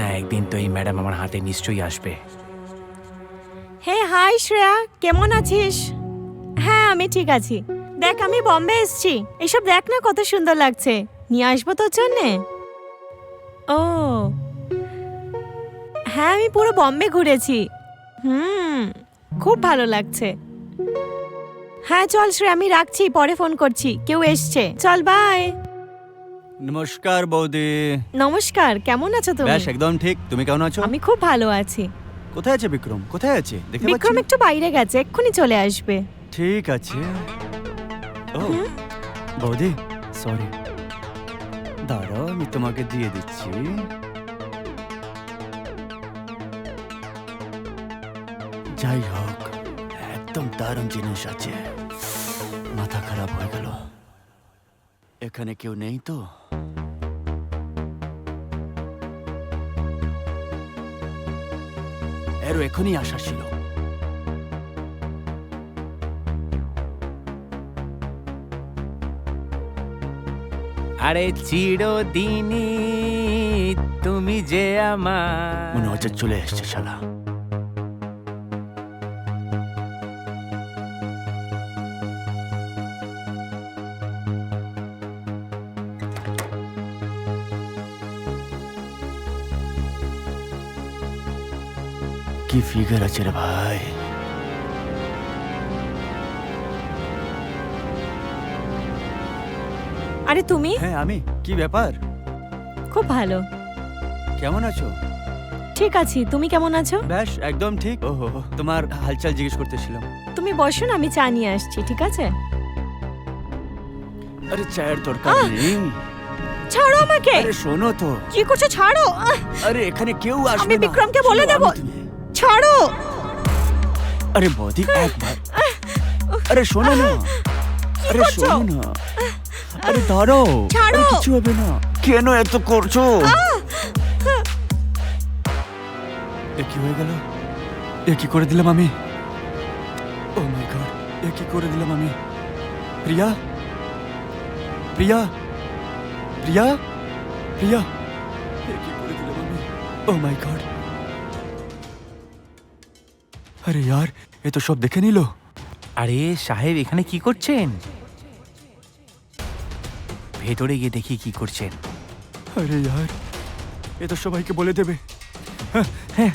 না একদিন তো এই ম্যাডাম আমার হাতে নিশ্চয়ই আসবে। হে হাই শ্রেয়া, কেমন আছিস? হ্যাঁ আমি ঠিক আছি। দেখ আমি বম্বে এসেছি, এসব দেখ না কত সুন্দর লাগছে, নিয়ে আসবো তোর জন্যে। ও হ্যাঁ, আমি পুরো বম্বে ঘুরেছি। খুব ভালো লাগছে। হ্যাঁ চল শ্রেয়া, আমি রাখছি, পরে ফোন করছি, কেউ এসছে। চল বাই। নমস্কার বৌদি। নমস্কার, কেমন আছো তুমি? বেশ একদম ঠিক, তুমি কেমন আছো? আমি খুব ভালো আছি। কোথায় আছে বিক্রম? কোথায় আছে দেখতে পাচ্ছি বিক্রম না। একটু বাইরে গেছে, এক্ষুনি চলে আসবে। ঠিক আছে। ও বৌদি সরি, দাঁড়াও আমি তোমাকে দিয়ে দিচ্ছি। যাই হোক, একদম দারুণ জিনিস আছে। মাথা খারাপ হয়ে গেল। এখানে কেউ নেই তো? এর এখনই আসা ছিল। আরে চিরদিনই তুমি যে আমার। মনে হচ্ছে চলে এসছে শালা। কি ফিগার আছে রে ভাই। আরে তুমি? হ্যাঁ আমি। কি ব্যাপার? খুব ভালো। কেমন আছো? ঠিক আছি, তুমি কেমন আছো? বেশ একদম ঠিক। ওহো, তোমার হালচাল জিজ্ঞেস করতেছিলাম। তুমি বসো না, আমি চা নিয়ে আসছি, ঠিক আছে? আরে চায়ের দরকার নেই। ছাড়ো আমাকে। আরে শোনো তো। কি করছো? ছাড়ো। আরে এখানে কেউ আসবে আমি না। বিক্রমকে বলে ছিল দেব। আমি তুমি। ছাড়ো। আরে বৌদি একবার। আরে শোনো না। আরে করছো? শোনো না। আরে দাঁড়াও। ছাড়ো। আরে কিছু হবে না। কেন এত করছো? এ কি হয়ে গেল? এ কি করে দিলাম আমি? ও মাই গড, এ কি করে দিলাম আমি? প্রিয়া, প্রিয়া, প্রিয়া, প্রিয়া, এ কি করে দিলাম আমি? ও মাই গড। আরে यार, এ তো সব দেখে নিল। আরে সাহেব এখানে কি করছেন? ভেতরে গিয়ে দেখি কি করছেন। আরে यार, এ তো সবাইকে বলে দেবে। হ্যাঁ, হ্যাঁ